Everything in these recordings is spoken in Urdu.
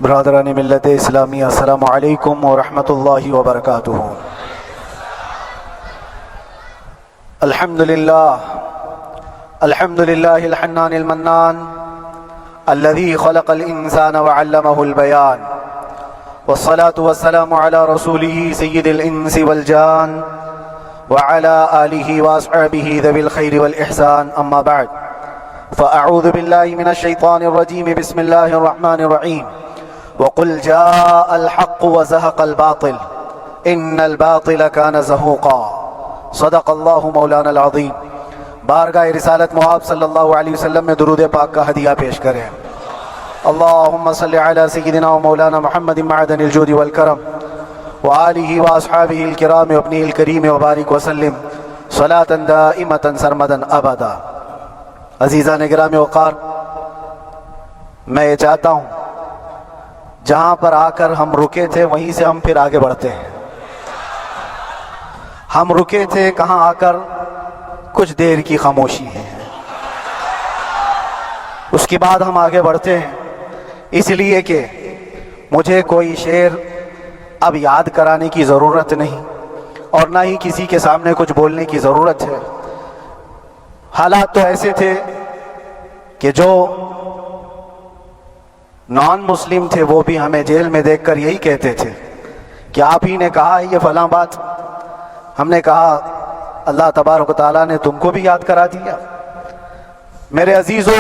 برادران ملت اسلامی، السلام علیکم ورحمۃ اللہ وبرکاتہ۔ الحمدللہ الحنان المنان الذي خلق الانسان وعلمه البيان، والصلاة والسلام على رسوله سید الانس والجان وعلى آلہ واصحابہ ذوی الخیر والاحسان، اما بعد فاعوذ باللہ من الشیطان الرجیم، بسم اللہ الرحمن الرحیم۔ وقل جاء الحق وزهق الباطل ان الباطل كان زهوقا، صدق اللہ مولانا العظیم۔ بارگاہ رسالت محب صلی اللہ علیہ وسلم میں درود پاک کا ہدیہ پیش کریں۔ اللہم صلی علی سیدنا و مولانا محمد معدن الجود والکرم وآلہ واصحابہ الکرام وابنہ الکریم وبارک وسلم صلاة دائمة سرمدا ابدا۔ عزیزان گرامی وقار، میں یہ چاہتا ہوں جہاں پر آ کر ہم رکے تھے وہیں سے ہم پھر آگے بڑھتے ہیں۔ ہم رکے تھے کہاں آ کر؟ کچھ دیر کی خاموشی ہے، اس کے بعد ہم آگے بڑھتے ہیں، اس لیے کہ مجھے کوئی شعر اب یاد کرانے کی ضرورت نہیں اور نہ ہی کسی کے سامنے کچھ بولنے کی ضرورت ہے۔ حالات تو ایسے تھے کہ جو نان مسلم تھے وہ بھی ہمیں جیل میں دیکھ کر یہی کہتے تھے کہ آپ ہی نے کہا ہے یہ فلاں بات۔ ہم نے کہا اللہ تبارک و تعالیٰ نے تم کو بھی یاد کرا دیا۔ میرے عزیزو،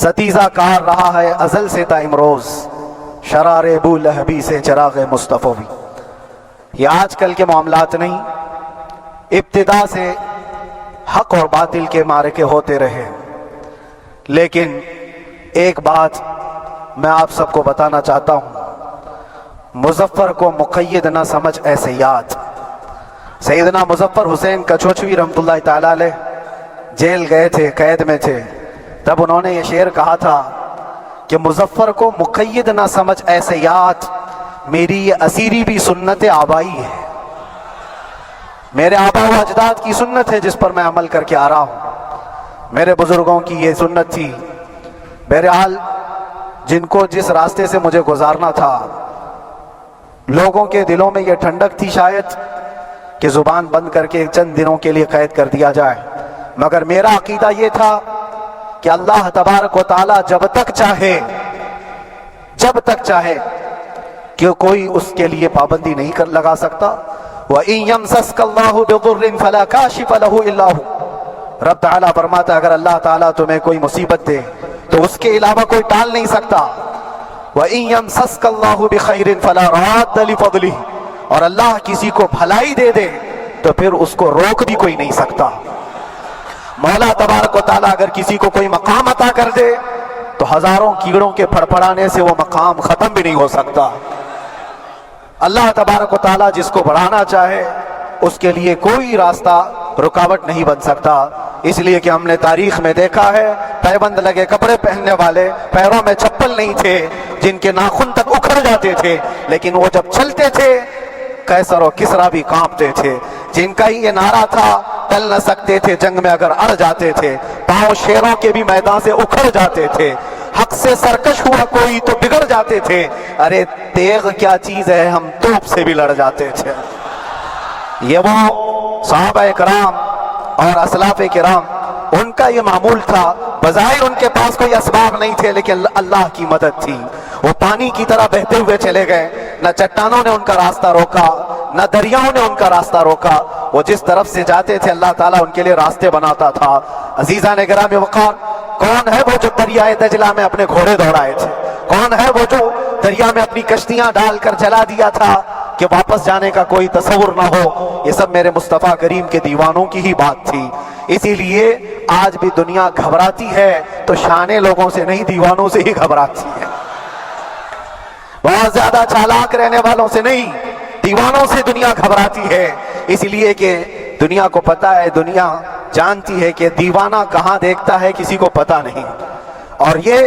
ستیزہ کار رہا ہے ازل سے تا امروز، شرار ابو لہبی سے چراغ مصطفی۔ یہ آج کل کے معاملات نہیں، ابتدا سے حق اور باطل کے معرکے ہوتے رہے۔ لیکن ایک بات میں آپ سب کو بتانا چاہتا ہوں، مظفر کو مقید نہ سمجھ ایسے یاد۔ سیدنا مظفر حسین کچھوچوی رحمۃ اللہ تعالیٰ علیہ جیل گئے تھے، قید میں تھے، تب انہوں نے یہ شعر کہا تھا کہ مظفر کو مقید نہ سمجھ ایسے یاد، میری یہ اسیری بھی سنت آبائی ہے، میرے آبا و اجداد کی سنت ہے جس پر میں عمل کر کے آ رہا ہوں، میرے بزرگوں کی یہ سنت تھی۔ بہرحال جن کو جس راستے سے مجھے گزارنا تھا، لوگوں کے دلوں میں یہ ٹھنڈک تھی شاید کہ زبان بند کر کے چند دنوں کے لیے قید کر دیا جائے، مگر میرا عقیدہ یہ تھا کہ اللہ تبارک و تعالی جب تک چاہے کہ کوئی اس کے لیے پابندی نہیں لگا سکتا۔ وَإِن يَمْسَسْكَ اللَّهُ بِضُرٍّ فَلَا كَاشِفَ لَهُ إِلَّا هُوَ، رب تعالیٰ فرماتا ہے اگر اللہ تعالیٰ تمہیں کوئی مصیبت دے تو اس کے علاوہ کوئی ٹال نہیں سکتا۔ وَإِن يَمْسَسْكَ اللَّهُ بِخَيْرٍ فَلَا رَادَّ لِفَضْلِهِ، اور اللہ کسی کو بھلائی دے دے تو پھر اس کو روک بھی کوئی نہیں سکتا۔ مولا تبارک و تعالیٰ اگر کسی کو کوئی مقام عطا کر دے تو ہزاروں کیڑوں کے پھڑپڑانے سے وہ مقام ختم بھی نہیں ہو سکتا۔ اللہ تبارک و تعالیٰ جس کو بڑھانا چاہے اس کے لیے کوئی راستہ رکاوٹ نہیں بن سکتا۔ اس لیے کہ ہم نے تاریخ میں دیکھا ہے پیبند لگے کپڑے پہننے والے، پیروں میں چپل نہیں تھے، جن کے ناخن تک اکھڑ جاتے تھے، لیکن وہ جب چلتے تھے قیصر و کسریٰ بھی کانپتے تھے، جن کا ہی یہ نعرہ تھا ٹل نہ سکتے تھے جنگ میں اگر اڑ جاتے تھے، پاؤں شیروں کے بھی میدان سے اکھڑ جاتے تھے، حق سے سرکش ہوا کوئی تو بگڑ جاتے تھے، ارے تیغ کیا چیز ہے ہم توپ سے بھی لڑ جاتے تھے۔ یہ وہ صحابہ کرام اور اسلاف کرام، ان کا یہ معمول تھا۔ بظاہر ان کے پاس کوئی اسباب نہیں تھے لیکن اللہ کی مدد تھی، وہ پانی کی طرح بہتے ہوئے چلے گئے، نہ چٹانوں نے ان کا راستہ روکا نہ دریاؤں نے ان کا راستہ روکا، وہ جس طرف سے جاتے تھے اللہ تعالیٰ ان کے لیے راستے بناتا تھا۔ عزیزان گرامی وقار، کون ہے وہ جو دریائے دجلہ میں اپنے گھوڑے دوڑائے تھے؟ کون ہے وہ جو دریا میں اپنی کشتیاں ڈال کر جلا دیا تھا کہ واپس جانے کا کوئی تصور نہ ہو؟ یہ سب میرے مصطفیٰ کریم کے دیوانوں کی ہی بات تھی۔ اسی لیے آج بھی دنیا گھبراتی ہے تو شانے لوگوں سے نہیں، دیوانوں سے ہی گھبراتی ہے۔ بہت زیادہ چالاک رہنے والوں سے نہیں، دیوانوں سے دنیا گھبراتی ہے، اس لیے کہ دنیا کو پتا ہے، دنیا جانتی ہے کہ دیوانہ کہاں دیکھتا ہے کسی کو پتا نہیں۔ اور یہ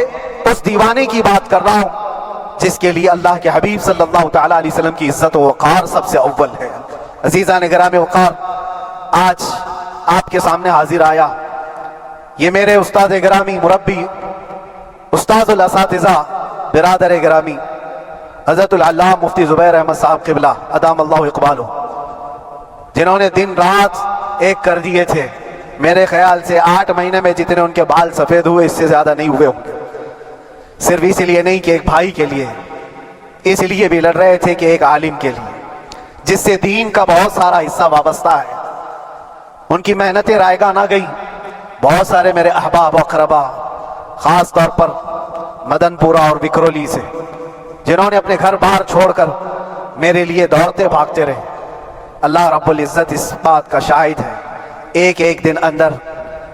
اس دیوانے کی بات کر رہا ہوں جس کے لیے اللہ کے حبیب صلی اللہ تعالیٰ علیہ وسلم کی عزت و وقار سب سے اول ہے۔ عزیزان گرامی وقار، آج آپ کے سامنے حاضر آیا، یہ میرے استاد گرامی، مربی، استاد الاساتذہ برادر گرامی حضرت العلامہ مفتی زبیر احمد صاحب قبلہ ادام اللہ اقبالہ، جنہوں نے دن رات ایک کر دیے تھے، میرے خیال سے 8 مہینے میں جتنے ان کے بال سفید ہوئے اس سے زیادہ نہیں ہوئے ہوں گے، صرف اس لیے نہیں کہ ایک بھائی کے لیے، اس لیے بھی لڑ رہے تھے کہ ایک عالم کے لیے جس سے دین کا بہت سارا حصہ وابستہ ہے۔ ان کی محنتیں رائگاں نہ گئی۔ بہت سارے میرے احباب و اقربا، خاص طور پر مدن پورہ اور وکرولی سے، جنہوں نے اپنے گھر بار چھوڑ کر میرے لیے دوڑتے بھاگتے رہے، اللہ رب العزت اس بات کا شاہد ہے، ایک ایک دن اندر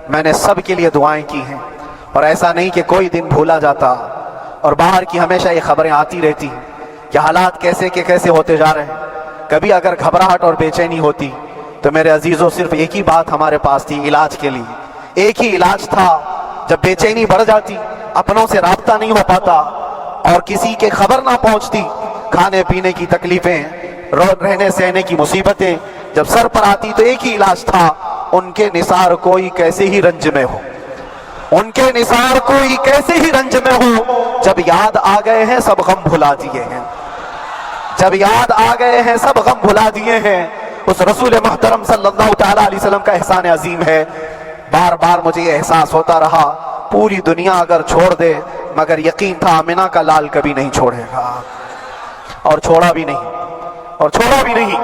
میں نے سب کے لیے دعائیں کی ہیں، اور ایسا نہیں کہ کوئی دن بھولا جاتا، اور باہر کی ہمیشہ یہ خبریں آتی رہتی کہ حالات کیسے کے کیسے ہوتے جا رہے ہیں۔ کبھی اگر گھبراہٹ اور بے چینی ہوتی تو میرے عزیزوں صرف ایک ہی بات ہمارے پاس تھی علاج کے لیے، ایک ہی علاج تھا۔ جب بے چینی بڑھ جاتی، اپنوں سے رابطہ نہیں ہو پاتا اور کسی کے خبر نہ پہنچتی، کھانے پینے کی تکلیفیں، رہنے سہنے کی مصیبتیں جب سر پر آتی تو ایک ہی علاج تھا، ان کے نثار کوئی کیسے ہی رنج میں ہو، ان کے نثار کوئی کیسے ہی رنج میں ہو، جب یاد آ گئے ہیں سب غم بھلا دیے ہیں، جب یاد آ گئے ہیں سب غم بھلا دیے ہیں۔ اس رسول محترم صلی اللہ تعالیٰ علیہ وسلم کا احسان عظیم ہے، بار بار مجھے یہ احساس ہوتا رہا، پوری دنیا اگر چھوڑ دے مگر یقین تھا آمنہ کا لال کبھی نہیں چھوڑے گا، اور چھوڑا بھی نہیں، اور چھوڑا بھی نہیں۔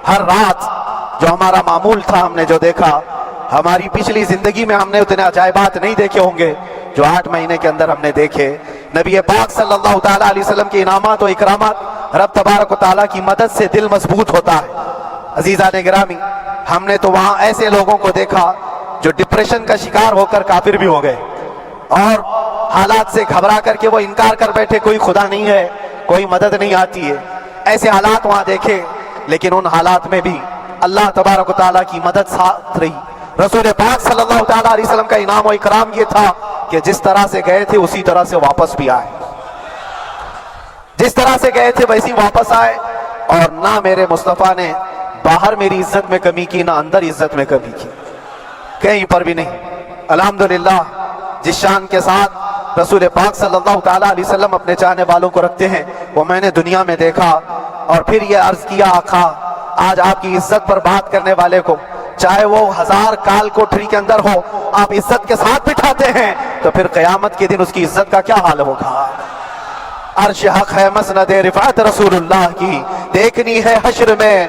ہر رات جو ہمارا معمول تھا، ہم نے جو دیکھا، ہماری پچھلی زندگی میں ہم نے اتنے عجائبات نہیں دیکھے ہوں گے جو 8 مہینے کے اندر ہم نے دیکھے۔ نبی پاک صلی اللہ تعالیٰ علیہ وسلم کے انعامات و اکرامات، رب تبارک و تعالیٰ کی مدد سے دل مضبوط ہوتا ہے۔ عزیزان گرامی، ہم نے تو وہاں ایسے لوگوں کو دیکھا جو ڈپریشن کا شکار ہو کر کافر بھی ہو گئے، اور حالات سے گھبرا کر کے وہ انکار کر بیٹھے، کوئی خدا نہیں ہے، کوئی مدد نہیں آتی ہے، ایسے حالات وہاں دیکھے۔ لیکن ان حالات میں بھی اللہ تبارک و تعالیٰ کی مدد ساتھ رہی۔ رسول پاک صلی اللہ تعالیٰ علیہ وسلم کا انعام و اکرام یہ تھا کہ جس طرح سے گئے تھے اسی طرح سے واپس بھی آئے، جس طرح سے گئے تھے ویسی واپس آئے، اور نہ میرے مصطفیٰ نے باہر میری عزت میں کمی کی، نہ اندر عزت میں کمی کی، کہیں پر بھی نہیں۔ الحمدللہ، جس شان کے ساتھ رسول پاک صلی اللہ تعالیٰ علیہ وسلم اپنے چاہنے والوں کو رکھتے ہیں وہ میں نے دنیا میں دیکھا، اور پھر یہ عرض کیا آقا آج آپ کی عزت پر بات کرنے والے کو چاہے وہ 1000 کال کوٹھری کے اندر ہو، آپ عزت کے ساتھ بٹھاتے ہیں تو پھر قیامت کے دن اس کی عزت کا کیا حال ہوگا۔ عرش حق ہے مسند رفعت رسول اللہ کی، دیکھنی ہے حشر میں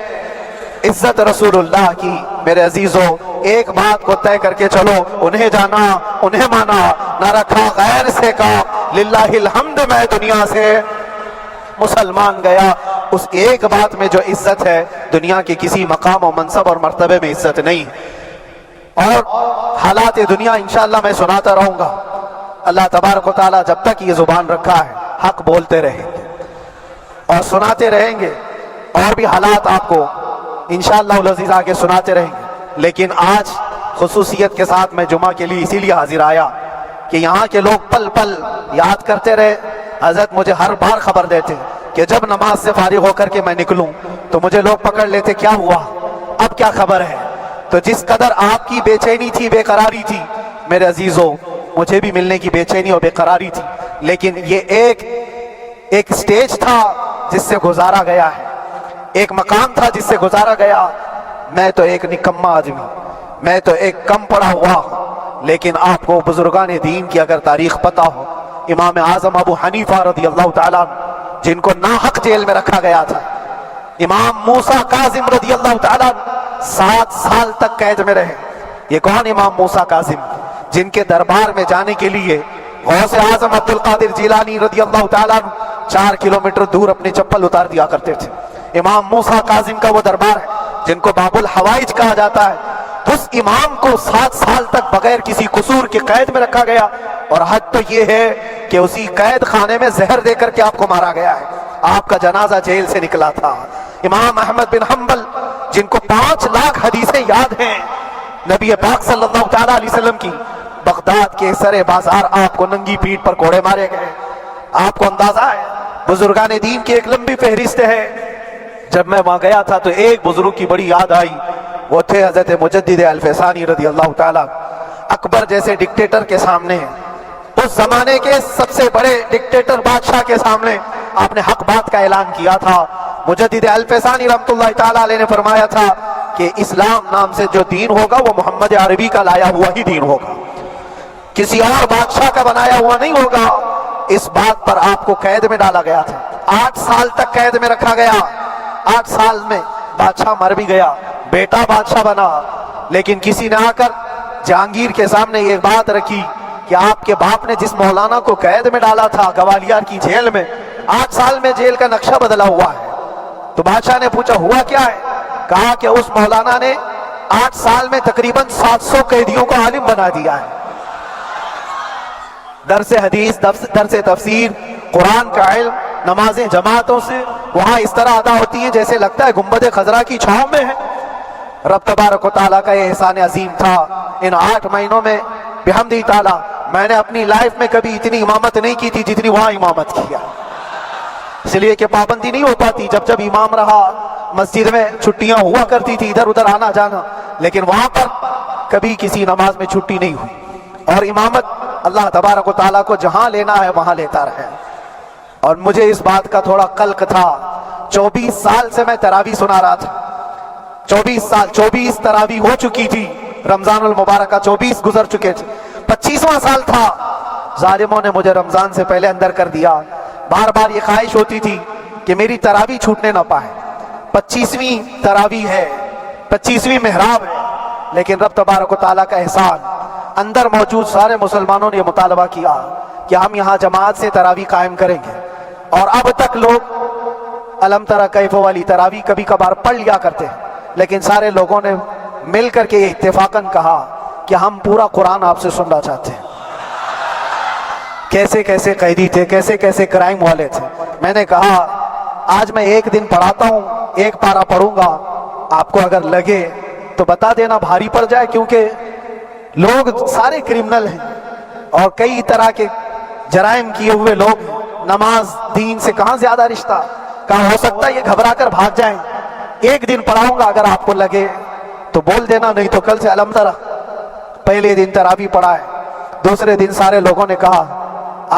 عزت رسول اللہ کی۔ میرے عزیزوں، ایک بات کو طے کر کے چلو، انہیں جانا انہیں مانا، نہ رکھا غیر سے کا، للہ الحمد میں دنیا سے مسلمان گیا۔ اس ایک بات میں جو عزت ہے، دنیا کے کسی مقام و منصب اور مرتبے میں عزت نہیں۔ اور حالات دنیا انشاءاللہ میں سناتا رہوں گا، اللہ تبارک و تعالیٰ جب تک یہ زبان رکھا ہے حق بولتے رہیں گے اور سناتے رہیں گے، اور بھی حالات آپ کو انشاءاللہ العزیز آگے سناتے رہیں گے۔ لیکن آج خصوصیت کے ساتھ میں جمعہ کے لیے اسی لیے حاضر آیا کہ یہاں کے لوگ پل پل یاد کرتے رہے۔ حضرت مجھے ہر بار خبر دیتے کہ جب نماز سے فارغ ہو کر کے میں نکلوں تو مجھے لوگ پکڑ لیتے، کیا ہوا، اب کیا خبر ہے۔ تو جس قدر آپ کی بے چینی تھی، بے قراری تھی، میرے عزیزوں مجھے بھی ملنے کی بے چینی اور بے قراری تھی، لیکن یہ ایک سٹیج تھا جس سے گزارا گیا ہے، ایک مقام تھا جس سے گزارا گیا۔ میں تو ایک نکما آدمی، میں تو ایک کم پڑا ہوا ہوں، لیکن آپ کو بزرگان دین کی اگر تاریخ پتہ ہو، امام اعظم ابو حنیفہ رضی اللہ تعالیٰ جن کو ناحق جیل میں رکھا گیا تھا، امام موسیٰ کاظم رضی اللہ تعالیٰ 7 سال تک قید میں رہے۔ یہ کون امام موسیٰ کاظم؟ جن کے دربار میں جانے کے لیے غوث اعظم عبد القادر جیلانی رضی اللہ تعالیٰ 4 کلومیٹر دور اپنی چپل اتار دیا کرتے تھے۔ امام موسیٰ کاظم کا وہ دربار ہے جن کو باب الحوائج کہا جاتا ہے۔ اس امام کو 7 سال تک بغیر کسی قصور کے قید میں رکھا گیا، اور حد تو یہ ہے کہ اسی قید خانے میں زہر دے کر کے آپ کو مارا گیا ہے۔ آپ کا جنازہ جیل سے نکلا تھا۔ امام احمد بن حنبل جن کو 5 لاکھ حدیثیں یاد ہیں نبی پاک صلی اللہ تعالیٰ علیہ وسلم کی، بغداد کے سرے بازار آپ کو ننگی پیٹھ پر کوڑے مارے گئے۔ آپ کو اندازہ ہے بزرگان دین کی ایک لمبی فہرست ہے۔ جب میں وہاں گیا تھا تو ایک بزرگ کی بڑی یاد آئی، وہ تھے حضرت مجدد الفسانی رضی اللہ تعالیٰ۔ اکبر جیسے ڈکٹیٹر کے سامنے اس اس زمانے کے سب سے بڑے ڈکٹیٹر بادشاہ کے سامنے آپ نے حق بات کا اعلان کیا تھا۔ مجدد الفسانی رحمۃ اللہ تعالی علیہ نے فرمایا تھا کہ اسلام نام سے جو دین ہوگا وہ محمد عربی کا لایا ہوا ہی دین ہوگا، کسی اور بادشاہ کا بنایا ہوا نہیں ہوگا۔ اس بات پر آپ کو قید میں ڈالا گیا تھا، 8 سال تک قید میں رکھا گیا۔ 8 سال میں بادشاہ مر بھی گیا، بیٹا بادشاہ بنا، لیکن کسی نے آ کر جہانگیر کے سامنے یہ بات رکھی کہ آپ کے باپ نے جس مولانا کو قید میں ڈالا تھا گوالیار کی جیل میں، 8 سال میں جیل کا نقشہ بدلا ہوا ہے۔ تو بادشاہ نے پوچھا ہوا کیا ہے؟ کہا کہ اس مولانا نے 8 سال میں تقریباً 700 قیدیوں کو عالم بنا دیا ہے۔ درس حدیث، درس تفسیر، قرآن کا علم، نمازیں جماعتوں سے وہاں اس طرح ادا ہوتی ہیں جیسے لگتا ہے گنبد خضرا کی چھاؤں میں ہے۔ رب تبارک و تعالیٰ کا یہ احسان عظیم تھا۔ ان 8 مہینوں میں بحمدہ تعالیٰ میں نے اپنی لائف میں کبھی اتنی امامت نہیں کی تھی جتنی وہاں امامت کیا، اس لیے کہ پابندی نہیں ہو پاتی۔ جب امام رہا مسجد میں چھٹیاں ہوا کرتی تھی، ادھر ادھر آنا جانا، لیکن وہاں پر کبھی کسی نماز میں چھٹی نہیں ہوئی، اور امامت اللہ تبارک و تعالیٰ کو جہاں لینا ہے وہاں لیتا رہے۔ اور مجھے اس بات کا تھوڑا قلق تھا، 24 سال سے میں تراویح سنا رہا تھا، 24 تراویح ہو چکی تھی، رمضان المبارک کا 24 گزر چکے تھے، 25واں سال تھا، ظالموں نے مجھے رمضان سے پہلے اندر کر دیا۔ بار بار یہ خواہش ہوتی تھی کہ میری تراویح چھوٹنے نہ پائے، 25ویں تراویح ہے، 25ویں محراب ہے، لیکن رب تبارک و تعالیٰ کا احسان، اندر موجود سارے مسلمانوں نے یہ مطالبہ کیا کہ ہم یہاں جماعت سے تراویح قائم کریں گے، اور اب تک لوگ الم تری کیف والی تراویح کبھی کبھار پڑھ لیا کرتے ہیں، لیکن سارے لوگوں نے مل کر کے یہ اتفاقاً کہا کہ ہم پورا قرآن آپ سے سننا چاہتے ہیں۔ کیسے کیسے قیدی تھے، کیسے کیسے کرائم والے تھے۔ میں نے کہا آج میں ایک دن پڑھاتا ہوں، ایک پارہ پڑھوں گا، آپ کو اگر لگے تو بتا دینا، بھاری پڑ جائے، کیونکہ لوگ سارے کرمنل ہیں اور کئی طرح کے جرائم کیے ہوئے لوگ ہیں، نماز دین سے کہاں زیادہ رشتہ، کہاں ہو سکتا ہے یہ گھبرا کر بھاگ جائیں۔ ایک دن پڑھاؤں گا، اگر آپ کو لگے تو بول دینا، نہیں تو کل سے الم تری۔ پہلے دن تراویح پڑھائے، دوسرے دن سارے لوگوں نے کہا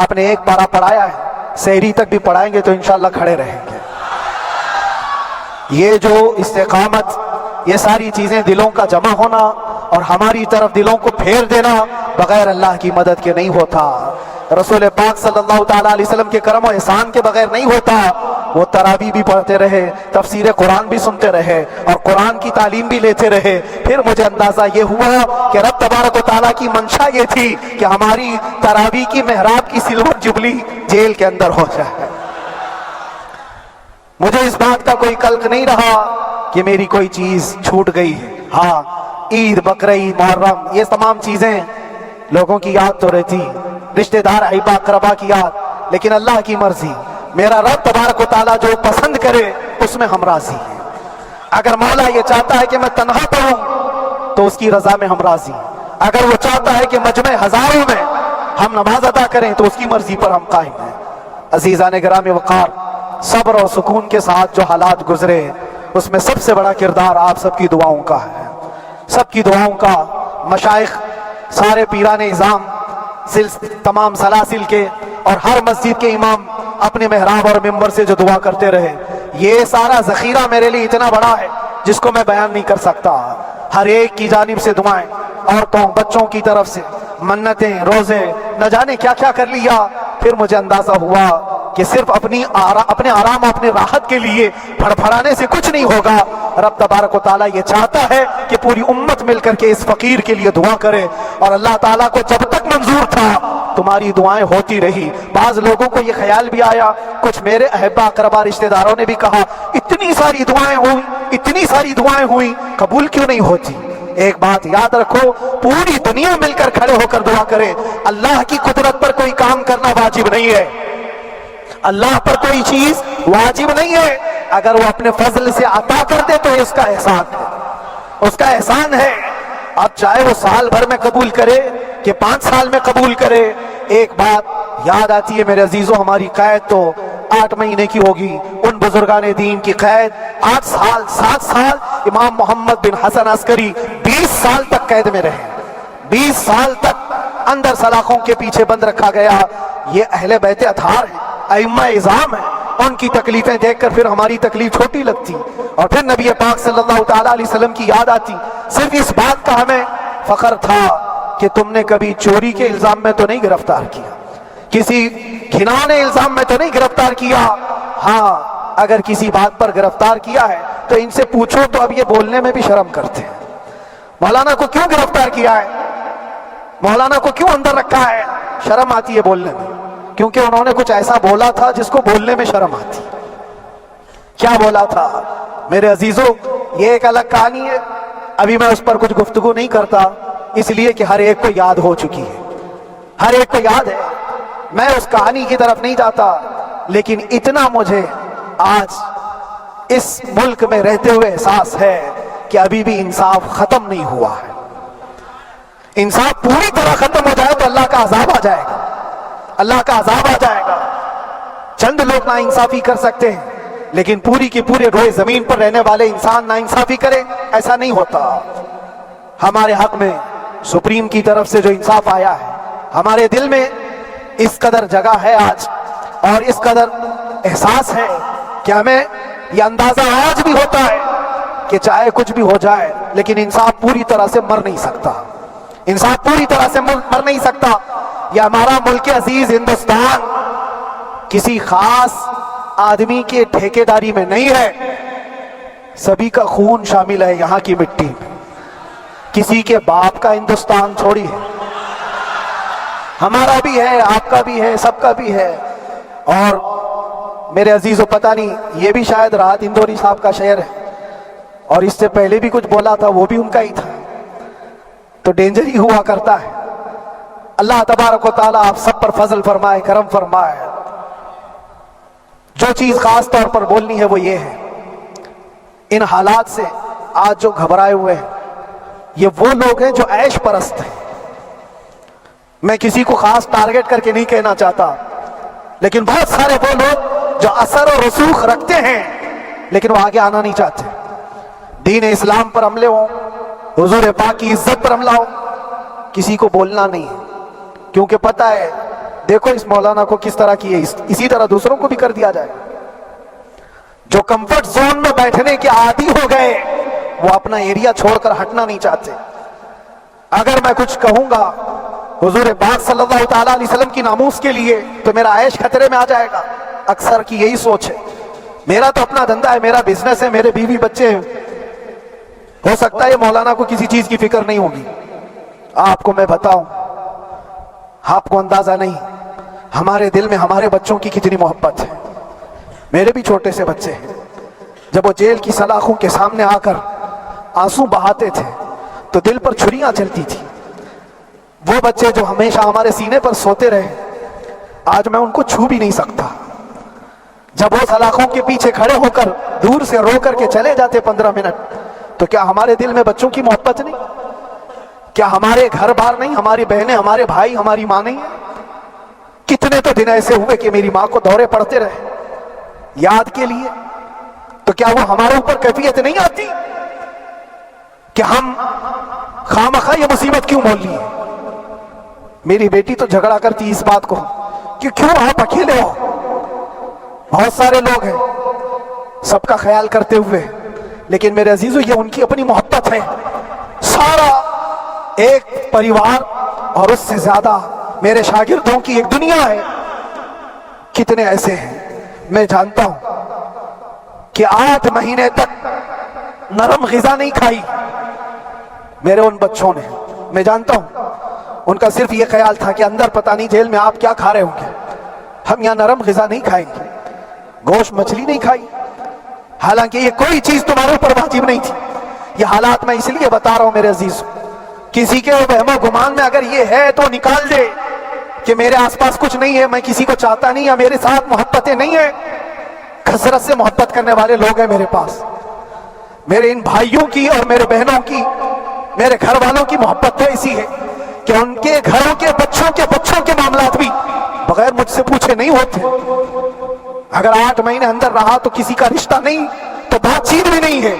آپ نے ایک پارہ پڑھایا ہے، سحری تک بھی پڑھائیں گے تو انشاءاللہ کھڑے رہیں گے۔ یہ جو استقامت، یہ ساری چیزیں دلوں کا جمع ہونا اور ہماری طرف دلوں کو پھیر دینا بغیر اللہ کی مدد کے نہیں ہوتا، رسول پاک صلی اللہ تعالیٰ علیہ وسلم کے کرم و احسان کے بغیر نہیں ہوتا۔ وہ تراویح بھی پڑھتے رہے، تفسیر قرآن بھی سنتے رہے اور قرآن کی تعلیم بھی لیتے رہے۔ پھر مجھے اندازہ یہ ہوا کہ رب تبارک و تعالیٰ کی منشا یہ تھی کہ ہماری تراویح کی محراب کی سلور جبلی جیل کے اندر ہو جائے۔ مجھے اس بات کا کوئی قلق نہیں رہا کہ میری کوئی چیز چھوٹ گئی ہے۔ ہاں، عید، بقرعید، محرم، یہ تمام چیزیں لوگوں کی یاد تو رہتی، رشتہ دار، احباب، اقربا کی یاد، لیکن اللہ کی مرضی، میرا رب تبارک و تعالیٰ جو پسند کرے اس میں ہم راضی ہیں۔ اگر مولا یہ چاہتا ہے کہ میں تنہا پڑھوں تو اس کی رضا میں ہم راضی ہیں، اگر وہ چاہتا ہے کہ مجمع ہزاروں میں ہم نماز ادا کریں تو اس کی مرضی پر ہم قائم ہیں۔ عزیزان گرامی وقار، صبر اور سکون کے ساتھ جو حالات گزرے اس میں سب سے بڑا کردار آپ سب کی دعاؤں کا ہے، سب کی دعاؤں کا۔ مشائخ، سارے پیران اعظام، تمام سلاسل کے اور ہر مسجد کے امام اپنے محراب اور ممبر سے جو دعا کرتے رہے، یہ سارا ذخیرہ میرے لیے اتنا بڑا ہے جس کو میں بیان نہیں کر سکتا۔ ہر ایک کی جانب سے دعائیں، عورتوں، بچوں کی طرف سے منتیں، روزے، نہ جانے کیا کیا کر لیا۔ پھر مجھے اندازہ ہوا کہ صرف اپنے آرام، اپنے راحت کے لیے پھڑپھڑانے سے کچھ نہیں ہوگا۔ رب تبارک و تعالیٰ یہ چاہتا ہے کہ پوری امت مل کر کے اس فقیر کے لیے دعا کرے، اور اللہ تعالیٰ کو جب تک منظور تھا تمہاری دعائیں ہوتی رہی۔ بعض لوگوں کو یہ خیال بھی آیا، کچھ میرے احبا اقربا رشتہ داروں نے بھی کہا اتنی ساری دعائیں ہوئیں، اتنی ساری دعائیں ہوئیں، قبول کیوں نہیں ہوتی؟ ایک بات یاد رکھو، پوری دنیا مل کر کھڑے ہو کر دعا کرے، اللہ کی قدرت پر کوئی کام کرنا واجب نہیں ہے، اللہ پر کوئی چیز واجب نہیں ہے، اگر وہ اپنے فضل سے عطا کر دے تو اس کا احسان ہے، اس کا احسان ہے۔ اب چاہے وہ سال بھر میں قبول کرے کہ 5 سال میں قبول کرے، ایک بات یاد آتی ہے میرے عزیزوں، ہماری قید تو 8 مہینے کی ہوگی، ان بزرگان دین کی قید 8 سال، 7 سال۔ امام محمد بن حسن عسکری 20 سال تک قید میں رہے، 20 سال تک اندر سلاخوں کے پیچھے بند رکھا گیا. یہ اہل بیت اطہار ہیں, ائمہ اعظام ہیں, ان کی تکلیفیں دیکھ کر پھر ہماری تکلیف چھوٹی لگتی اور پھر نبی پاک صلی اللہ تعالیٰ علیہ وسلم کی یاد آتی. صرف اس بات کا ہمیں فخر تھا کہ تم نے کبھی چوری کے الزام میں تو نہیں گرفتار کیا, کسی گھناؤنے الزام میں تو نہیں گرفتار کیا. ہاں اگر کسی بات پر گرفتار کیا ہے تو ان سے پوچھو تو اب یہ بولنے میں بھی شرم کرتے ہیں. مولانا کو کیوں گرفتار کیا ہے, مولانا کو کیوں اندر رکھا ہے؟ شرم آتی ہے بولنے میں, کیونکہ انہوں نے کچھ ایسا بولا تھا جس کو بولنے میں شرم آتی. کیا بولا تھا میرے عزیزوں؟ یہ ایک الگ کہانی ہے, ابھی میں اس پر کچھ گفتگو نہیں کرتا, اس لیے کہ ہر ایک کو یاد ہو چکی ہے, ہر ایک کو یاد ہے. میں اس کہانی کی طرف نہیں جاتا, لیکن اتنا مجھے آج اس ملک میں رہتے ہوئے احساس ہے کہ ابھی بھی انصاف ختم نہیں ہوا ہے. انصاف پوری طرح ختم ہو جائے تو اللہ کا عذاب آ جائے گا, اللہ کا عذاب آ جائے گا. چند لوگ نا انصافی کر سکتے ہیں, لیکن پوری کی پورے روئے زمین پر رہنے والے انسان نا انصافی کرے, ایسا نہیں ہوتا. ہمارے حق میں سپریم کی طرف سے جو انصاف آیا ہے, ہمارے دل میں اس قدر جگہ ہے آج, اور اس قدر احساس ہے کہ ہمیں یہ اندازہ آج بھی ہوتا ہے کہ چاہے کچھ بھی ہو جائے لیکن انصاف پوری طرح سے مر نہیں سکتا, انصاف پوری طرح سے مر نہیں سکتا. یہ ہمارا ملک عزیز ہندوستان کسی خاص آدمی کے ٹھیکیداری میں نہیں ہے, سبھی کا خون شامل ہے یہاں کی مٹی میں. کسی کے باپ کا ہندوستان تھوڑی ہے, ہمارا بھی ہے, آپ کا بھی ہے, سب کا بھی ہے. اور میرے عزیزو پتہ نہیں, یہ بھی شاید راحت اندوری صاحب کا شعر ہے, اور اس سے پہلے بھی کچھ بولا تھا وہ بھی ان کا ہی تھا, تو ڈینجر ہی ہوا کرتا ہے. اللہ تبارک و تعالیٰ آپ سب پر فضل فرمائے, کرم فرمائے. جو چیز خاص طور پر بولنی ہے وہ یہ ہے, ان حالات سے آج جو گھبرائے ہوئے ہیں یہ وہ لوگ ہیں جو عیش پرست ہیں. میں کسی کو خاص ٹارگٹ کر کے نہیں کہنا چاہتا, لیکن بہت سارے وہ لوگ جو اثر و رسوخ رکھتے ہیں لیکن وہ آگے آنا نہیں چاہتے. دین اسلام پر حملے ہوں, حضور پاک کی عزت پر حملہ ہو, کسی کو بولنا نہیں ہے, کیونکہ پتہ ہے دیکھو اس مولانا کو کس طرح کی ہے, اسی طرح دوسروں کو بھی کر دیا جائے. جو کمفرٹ زون میں بیٹھنے کے عادی ہو گئے وہ اپنا ایریا چھوڑ کر ہٹنا نہیں چاہتے. اگر میں کچھ کہوں گا حضور پاک صلی اللہ تعالیٰ علیہ وسلم کی ناموس کے لیے تو میرا عیش خطرے میں آ جائے گا. اکثر کی یہی سوچ ہے, میرا تو اپنا دھندا ہے, میرا بزنس ہے, میرے بیوی بچے ہیں, ہو سکتا ہے مولانا کو کسی چیز کی فکر نہیں ہوگی. آپ کو میں بتاؤں, آپ کو اندازہ نہیں ہمارے دل میں ہمارے بچوں کی کتنی محبت ہے. میرے بھی چھوٹے سے بچے ہیں, جب وہ جیل کی سلاخوں کے سامنے آ کر آنسو بہاتے تھے تو دل پر چھریاں چلتی تھی. وہ بچے جو ہمیشہ ہمارے سینے پر سوتے رہے, آج میں ان کو چھو بھی نہیں سکتا. جب وہ سلاخوں کے پیچھے کھڑے ہو کر دور سے رو کر کے چلے جاتے 15 منٹ, تو کیا ہمارے دل میں بچوں کی محبت نہیں؟ کیا ہمارے گھر بار نہیں, ہماری بہنیں, ہمارے بھائی, ہماری ماں نہیں ہیں؟ کتنے تو دن ایسے ہوئے کہ میری ماں کو دورے پڑتے رہے یاد کے لیے, تو کیا وہ ہمارے اوپر کیفیت نہیں آتی کہ ہم خامخواہ یہ مصیبت کیوں مول لی ہے؟ میری بیٹی تو جھگڑا کرتی اس بات کو کہ کیوں آپ اکیلے ہو, بہت سارے لوگ ہیں سب کا خیال کرتے ہوئے, لیکن میرے عزیزو یہ ان کی اپنی محبت ہے. سارا ایک پریوار اور اس سے زیادہ میرے شاگردوں کی ایک دنیا ہے. کتنے ایسے ہیں, میں جانتا ہوں کہ 8 مہینے تک نرم غذا نہیں کھائی میرے ان بچوں نے. میں جانتا ہوں ان کا صرف یہ خیال تھا کہ اندر پتہ نہیں جیل میں آپ کیا کھا رہے ہوں گے, ہم یہاں نرم غذا نہیں کھائیں گے, گوشت مچھلی نہیں کھائی. حالانکہ یہ کوئی چیز تمہارے اوپر واجب نہیں تھی. یہ حالات میں اس لیے بتا رہا ہوں میرے عزیز, کسی کے وہم و گمان میں اگر یہ ہے تو نکال دے کہ میرے آس پاس کچھ نہیں ہے, میں کسی کو چاہتا نہیں, یا میرے ساتھ محبتیں نہیں ہیں. کثرت سے محبت کرنے والے لوگ ہیں میرے پاس. میرے ان بھائیوں کی اور میرے بہنوں کی, میرے گھر والوں کی محبت تو ایسی ہے کہ ان کے گھروں کے بچوں کے معاملات بھی بغیر مجھ سے پوچھے نہیں ہوتے. اگر 8 مہینے اندر رہا تو کسی کا رشتہ نہیں, تو بات چیت بھی نہیں ہے.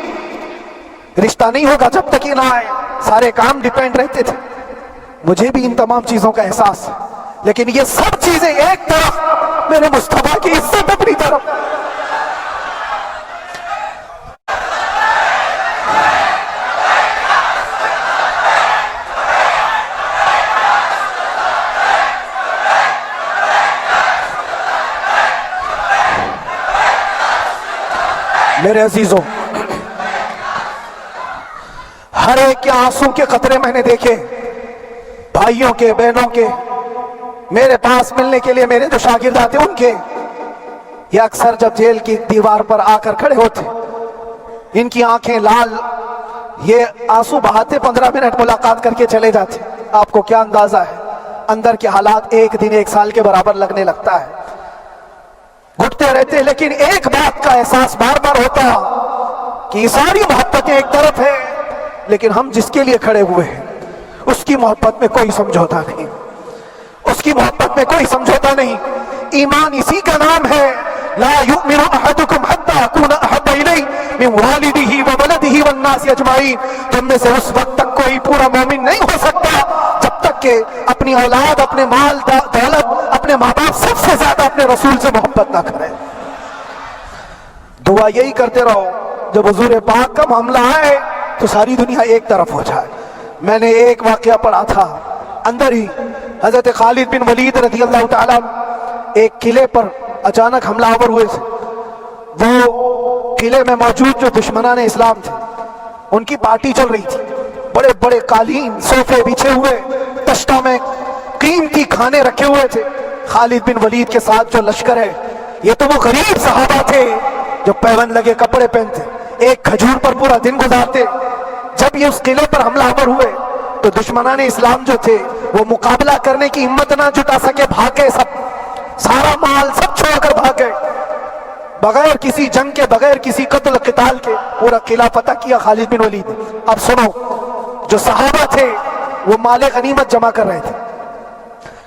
رشتہ نہیں ہوگا جب تک یہ نہ آئے. سارے کام ڈیپینڈ رہتے تھے. مجھے بھی ان تمام چیزوں کا احساس ہے، لیکن یہ سب چیزیں ایک طرف، میرے مصطفیٰ کی عزت اپنی طرف۔ میرے عزیزوں، ہر ایک کے آنسوں کے قطرے میں نے دیکھے، بھائیوں کے، بہنوں کے، میرے پاس ملنے کے لیے میرے جو شاگرد آتے ان کے، یہ اکثر جب جیل کی دیوار پر آ کر کھڑے ہوتے، ان کی آنکھیں لال، یہ آنسو بہاتے 15 منٹ ملاقات کر کے چلے جاتے۔ آپ کو کیا اندازہ ہے اندر کے حالات ایک دن ایک سال کے برابر لگنے لگتا ہے، گھٹتے رہتے، لیکن ایک بات کا احساس بار بار ہوتا کہ یہ ساری محبتیں ایک طرف ہے، لیکن ہم جس کے لیے کھڑے ہوئے ہیں اس کی محبت میں کوئی سمجھوتا نہیں، اس کی محبت میں کوئی سمجھوتا نہیں۔ ایمان اسی کا نام ہے، لا یؤمن احدکم حتی اکون احب الیہ من والدہ وولدہ والناس اجمعین۔ تم میں سے اس وقت تک کوئی پورا مومن نہیں ہو سکتا جب تک کہ اپنی اولاد، اپنے مال دولت، اپنے ماں باپ، سب سے زیادہ اپنے رسول سے محبت نہ کرے۔ دعا یہی کرتے رہو جب حضور پاک کا معاملہ آئے تو ساری دنیا ایک طرف ہو جائے۔ میں نے ایک واقعہ پڑھا تھا، اندر ہی حضرت خالد بن ولید رضی اللہ تعالیٰ ایک قلعے پر اچانک حملہ آور ہوئے تھے۔ وہ قلعے میں موجود جو دشمنان اسلام تھے ان کی پارٹی چل رہی تھی، بڑے بڑے قالین، صوفے بچھے ہوئے، تشتوں میں قیمتی کھانے رکھے ہوئے تھے۔ خالد بن ولید کے ساتھ جو لشکر ہے، یہ تو وہ غریب صحابہ تھے جو پیون لگے کپڑے پہنتے، ایک کھجور پر پورا دن گزارتے۔ جب یہ اس قلعے پر حملہ آور ہوئے تو دشمنان اسلام جو تھے وہ مقابلہ کرنے کی ہمت نہ جٹا سکے، بھاگے، سب سارا مال سب چھوڑ کر بھاگے، بغیر کسی جنگ کے، بغیر کسی قتل قتال کے پورا قلعہ فتح کیا خالد بن ولید۔ اب سنو، جو صحابہ تھے وہ مال غنیمت جمع کر رہے تھے،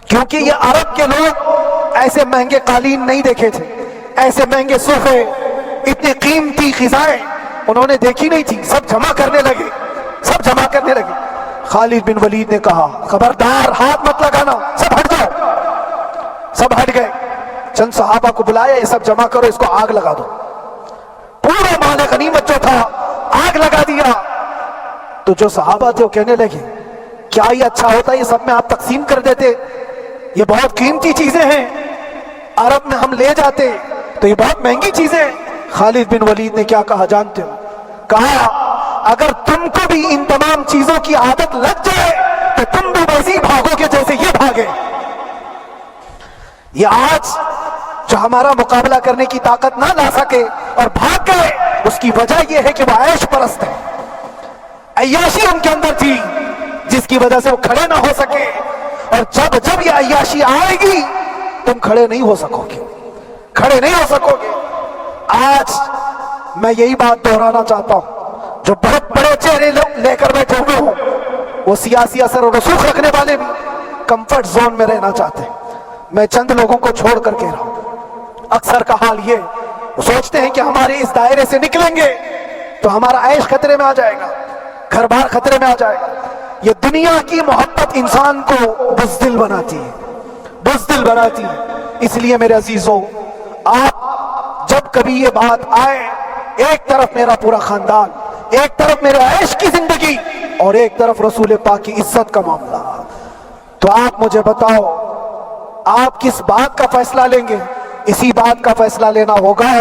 کیونکہ یہ عرب کے لوگ ایسے مہنگے قالین نہیں دیکھے تھے، ایسے مہنگے صوفے، اتنی قیمتی غذائیں انہوں نے دیکھی نہیں تھی۔ سب جمع کرنے لگے، سب جمع کرنے لگے۔ خالد بن ولید نے کہا خبردار، ہاتھ مت لگانا، سب ہٹ جاؤ۔ سب ہٹ گئے، چند صحابہ کو بلایا، یہ سب جمع کرو، اس کو آگ لگا دو۔ پورا مال غنیمت جو تھا آگ لگا دیا۔ تو جو صحابہ تھے وہ کہنے لگے کیا یہ اچھا ہوتا، یہ سب میں آپ تقسیم کر دیتے، یہ بہت قیمتی چیزیں ہیں، عرب میں ہم لے جاتے تو یہ بہت مہنگی چیزیں ہیں۔ خالد بن ولید نے کیا کہا جانتے ہو؟ کہا اگر تم کو بھی ان تمام چیزوں کی عادت لگ جائے تو تم بھی ویسے بھاگو گے جیسے یہ بھاگے۔ یہ آج جو ہمارا مقابلہ کرنے کی طاقت نہ لا سکے اور بھاگ گئے، اس کی وجہ یہ ہے کہ وہ عیش پرست ہے، عیاشی ان کے اندر تھی جس کی وجہ سے وہ کھڑے نہ ہو سکے۔ اور جب یہ عیاشی آئے گی تم کھڑے نہیں ہو سکو گے، کھڑے نہیں ہو سکو گے۔ آج میں یہی بات دہرانا چاہتا ہوں، جو بہت بڑے چہرے لے کر بیٹھے ہوئے ہوں، وہ سیاسی اثر و رسوخ رکھنے والے بھی کمفرٹ زون میں رہنا چاہتے ہیں۔ میں چند لوگوں کو چھوڑ کر کہہ رہا ہوں، اکثر کا حال یہ، وہ سوچتے ہیں کہ ہمارے اس دائرے سے نکلیں گے تو ہمارا عیش خطرے میں آ جائے گا، گھر بار خطرے میں آ جائے گا۔ یہ دنیا کی محبت انسان کو بزدل بناتی ہے، بزدل بناتی ہے۔ اس لیے میرے عزیزوں، آپ جب کبھی یہ بات آئے، ایک طرف میرا پورا خاندان، ایک طرف میرے عیش کی زندگی اور ایک طرف رسول پاک کی عزت کا معاملہ، تو آپ مجھے بتاؤ آپ کس بات کا فیصلہ لیں گے؟ اسی بات کا فیصلہ لینا ہوگا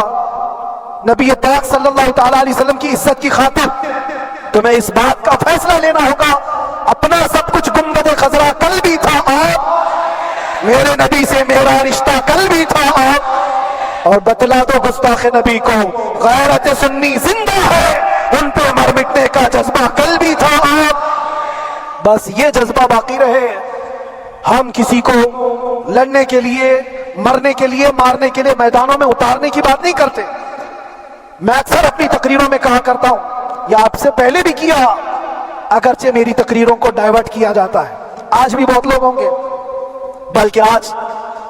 نبی پاک صلی اللہ تعالیٰ علیہ وسلم کی عزت کی خاطر تمہیں اس بات کا فیصلہ لینا ہوگا۔ اپنا سب کچھ گنبد خضرا کل بھی تھا آپ، میرے نبی سے میرا رشتہ کل بھی تھا آپ، اور بتلا دو گستاخ نبی کو غیرت سنی زندہ ہے، ان پہ مر مٹنے کا جذبہ کل بھی تھا آپ، بس یہ جذبہ باقی رہے۔ ہم کسی کو لڑنے کے لیے، مرنے کے لیے، مارنے کے لیے میدانوں میں اتارنے کی بات نہیں کرتے۔ میں اکثر اپنی تقریروں میں کہا کرتا ہوں، یا آپ سے پہلے بھی کیا، اگرچہ میری تقریروں کو ڈائیورٹ کیا جاتا ہے، آج بھی بہت لوگ ہوں گے، بلکہ آج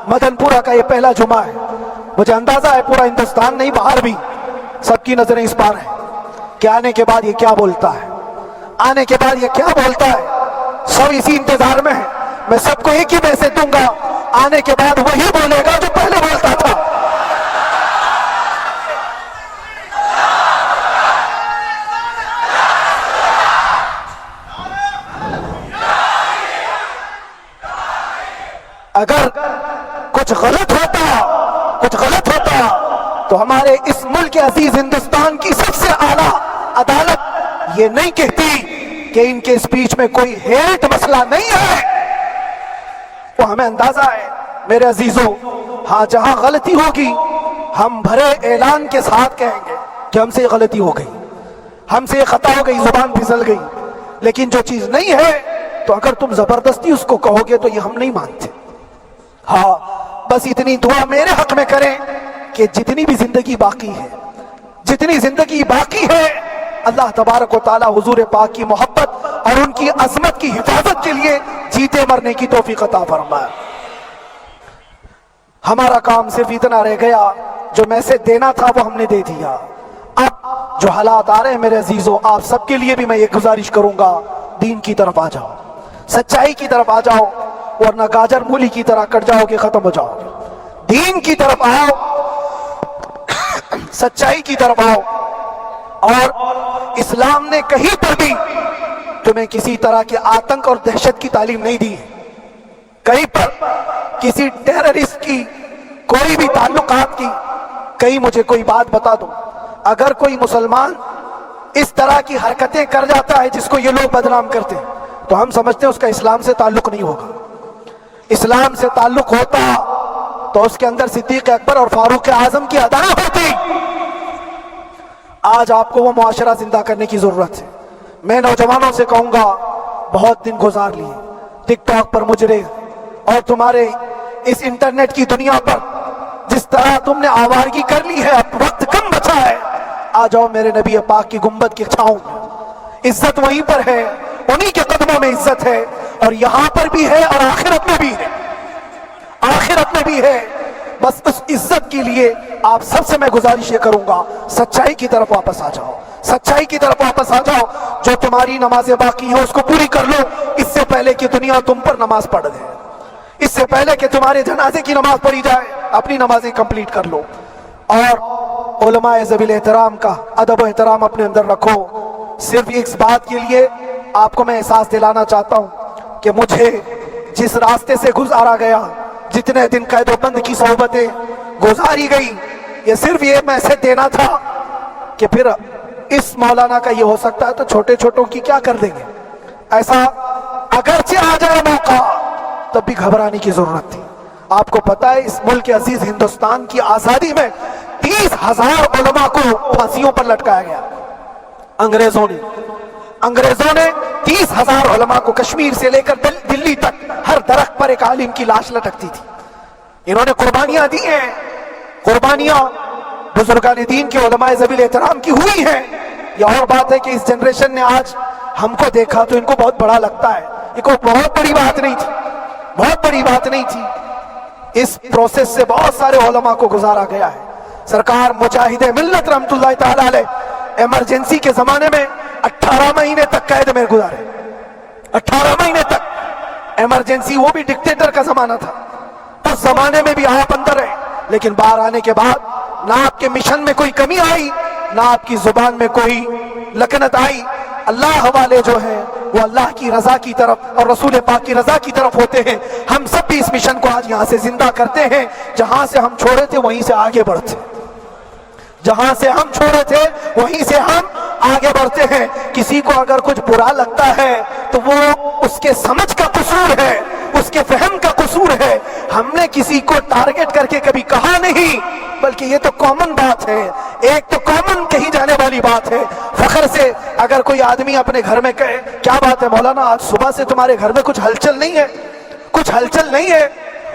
مدن پورہ کا یہ پہلا جمعہ ہے، مجھے اندازہ ہے پورا ہندوستان نہیں، باہر بھی سب کی نظریں اس پار ہیں کہ آنے کے بعد یہ کیا بولتا ہے، آنے کے بعد یہ کیا بولتا ہے۔ سب اسی انتظار میں ہیں. میں سب کو ایک ہی میسج دوں گا, آنے کے بعد وہی بولے گا جو پہلے بولتا تھا. اگر کچھ غلط ہوتا تو ہمارے اس ملک عزیز ہندوستان کی سب سے اعلیٰ عدالت یہ نہیں کہتی کہ ان کے اسپیچ میں کوئی ہیٹ مسئلہ نہیں ہے. وہ ہمیں اندازہ ہے میرے عزیزوں. ہاں جہاں غلطی ہوگی ہم بھرے اعلان کے ساتھ کہیں گے کہ ہم سے یہ غلطی ہو گئی, ہم سے یہ خطا ہو گئی, زبان پھسل گئی. لیکن جو چیز نہیں ہے تو اگر تم زبردستی اس کو کہو گے تو یہ ہم نہیں مانتے. ہاں بس اتنی دعا میرے حق میں کریں کہ جتنی بھی زندگی باقی ہے اللہ تبارک و تعالی حضور پاک کی محبت اور ان کی عظمت کی حفاظت کے لیے جیتے مرنے کی توفیق عطا فرمائے. ہمارا کام صرف اتنا رہ گیا, جو میسج دینا تھا وہ ہم نے دے دیا. اب جو حالات آ رہے ہیں میرے عزیزوں, آپ سب کے لیے بھی میں یہ گزارش کروں گا, دین کی طرف آ جاؤ, سچائی کی طرف آ جاؤ, ورنہ گاجر مولی کی طرح کٹ جاؤ گے, ختم ہو جاؤ گے. دین کی طرف آؤ, سچائی کی طرف آؤ. اور اسلام نے کہیں پر بھی تمہیں کسی طرح کے آتنک اور دہشت کی تعلیم نہیں دی ہے. کہیں پر کسی ٹیررسٹ کی کوئی بھی تعلقات کی کہیں مجھے کوئی بات بتا دو. اگر کوئی مسلمان اس طرح کی حرکتیں کر جاتا ہے جس کو یہ لوگ بدنام کرتے ہیں تو ہم سمجھتے ہیں اس کا اسلام سے تعلق نہیں ہوگا. اسلام سے تعلق ہوتا تو اس کے اندر صدیق اکبر اور فاروق اعظم کی ادا ہوتی. آج آپ کو وہ معاشرہ زندہ کرنے کی ضرورت ہے. میں نوجوانوں سے کہوں گا, بہت دن گزار لیے ٹک ٹاک پر مجرے اور تمہارے اس انٹرنیٹ کی دنیا پر جس طرح تم نے آوارگی کر لی ہے, اب وقت کم بچا ہے. آ جاؤ میرے نبی پاک کی گنبد کی چھاؤں میں, عزت وہیں پر ہے, انہی کے قدموں میں عزت ہے, اور یہاں پر بھی ہے اور آخرت میں بھی ہے, آخرت میں بھی ہے. بس اس عزت کے لیے آپ سب سے میں گزارش یہ کروں گا, سچائی کی طرف واپس آ جاؤ, سچائی کی طرف واپس آ جاؤ. جو تمہاری نمازیں باقی ہیں اس کو پوری کر لو, اس سے پہلے کہ دنیا تم پر نماز پڑھ دے, اس سے پہلے کہ تمہارے جنازے کی نماز پڑھی جائے, اپنی نمازیں کمپلیٹ کر لو. اور علماء ذوی الاحترام کا ادب و احترام اپنے اندر رکھو. صرف اس بات کے لیے آپ کو میں احساس دلانا چاہتا ہوں کہ مجھے جس راستے سے گزارا گیا, جتنے دن قید و بند کی صحبتیں گزاری گئی, یہ صرف یہ میسج دینا تھا کہ پھر اس مولانا کا یہ ہو سکتا ہے تو چھوٹے چھوٹوں کی کیا کر دیں گے. ایسا اگرچہ آ جائے موقع تب بھی گھبرانے کی ضرورت تھی. آپ کو پتا ہے اس ملک عزیز ہندوستان کی آزادی میں 30,000 علماء کو پھانسیوں پر لٹکایا گیا. انگریزوں نے 30,000 علماء کو کشمیر سے لے کر دلی تک ہر درخت پر ایک عالم کی لاش لٹکتی تھی. انہوں نے قربانیاں دی ہیں, قربانیاں بزرگان دین کے علماء ذوی الاحترام کی ہوئی ہیں. یہ اور بات ہے کہ اس جنریشن نے آج ہم کو دیکھا تو ان کو بہت بڑا لگتا ہے. یہ کوئی بہت بڑی بات نہیں تھی, بہت بڑی بات نہیں تھی. اس پروسیس سے بہت سارے علماء کو گزارا گیا ہے. سرکار مجاہد ملت رحمت اللہ تعالی علیہ ایمرجنسی کے زمانے میں 18 مہینے تک قید میں گزارے, 18 مہینے تک ایمرجنسی, وہ بھی ڈکٹیٹر کا زمانہ تھا. اس زمانے میں بھی آپ اندر رہے, لیکن باہر آنے کے بعد نہ آپ کے مشن میں کوئی کمی آئی, نہ آپ کی زبان میں کوئی لکنت آئی. اللہ والے جو ہیں وہ اللہ کی رضا کی طرف اور رسول پاک کی رضا کی طرف ہوتے ہیں. ہم سب بھی اس مشن کو آج یہاں سے زندہ کرتے ہیں. جہاں سے ہم چھوڑے تھے وہیں سے آگے بڑھتے, جہاں سے ہم چھوڑے تھے وہیں سے ہم آگے بڑھتے ہیں. کسی کو اگر کچھ برا لگتا ہے تو وہ اس کے سمجھ کا قصور ہے, اس کے فہم کا قصور ہے. ہم نے کسی کو ٹارگٹ کر کے کبھی کہا نہیں, بلکہ یہ تو کامن بات ہے, ایک تو کامن کہی جانے والی بات ہے. فخر سے اگر کوئی آدمی اپنے گھر میں کہے, کیا بات ہے مولانا آج صبح سے تمہارے گھر میں کچھ ہلچل نہیں ہے, کچھ ہلچل نہیں ہے,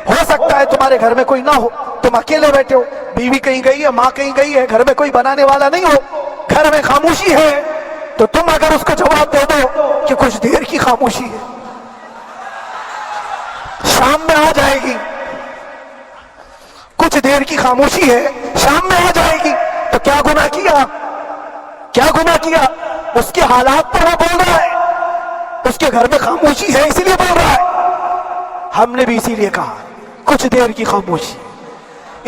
ہو سکتا ہے تمہارے گھر میں کوئی نہ ہو, تم اکیلے بیٹھے ہو, بیوی کہیں گئی ہے, ماں کہیں گئی ہے, گھر میں کوئی بنانے والا نہیں ہو, گھر میں خاموشی ہے, تو تم اگر اس کو جواب دے دو کہ کچھ دیر کی خاموشی ہے, شام میں آ جائے گی, کچھ دیر کی خاموشی ہے, شام میں آ جائے گی, تو کیا گناہ کیا, کیا گناہ کیا؟ اس کے حالات پر وہ بول رہا ہے, اس کے گھر میں خاموشی ہے اسی لیے بول رہا ہے. ہم نے بھی اسی لیے کہا کچھ دیر کی خاموشی،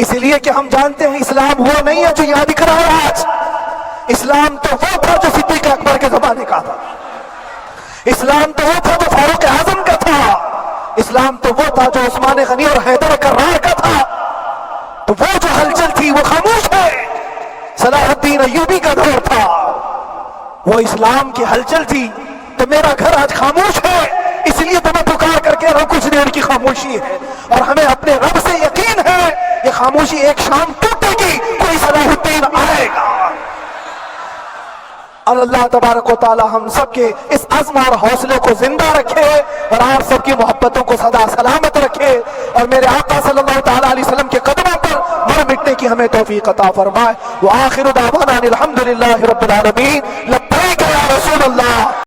اس لیے کہ ہم جانتے ہیں اسلام وہ نہیں ہے جو یہاں دکھ رہا ہے آج. اسلام تو وہ تھا جو صدیق اکبر کے زمانے کا تھا. اسلام تو وہ تھا جو فاروق اعظم کا تھا. اسلام تو وہ تھا جو عثمان غنی اور حیدر کرار کا تھا. تو وہ جو ہلچل تھی وہ خاموش ہے. صلاح الدین ایوبی کا دور تھا، وہ اسلام کی ہلچل تھی. تو میرا گھر آج خاموش ہے، اس لیے تو میں پکار کر کے رہا ہوں کچھ دیر کی خاموشی ہے. اور ہمیں اپنے رب سے یقین ہے یہ خاموشی ایک شام ٹوٹے گی، کوئی صلاح الدین آئے گا. اور اللہ تبارک و تعالی ہم سب کے اس عزم اور حوصلے کو زندہ رکھے اور آپ سب کی محبتوں کو سدا سلامت رکھے، اور میرے آقا صلی اللہ تعالی علیہ وسلم کے قدموں پر مر مٹنے کی ہمیں توفیق عطا فرمائے. وآخر دعوانا الحمدللہ رب العالمین. لبیک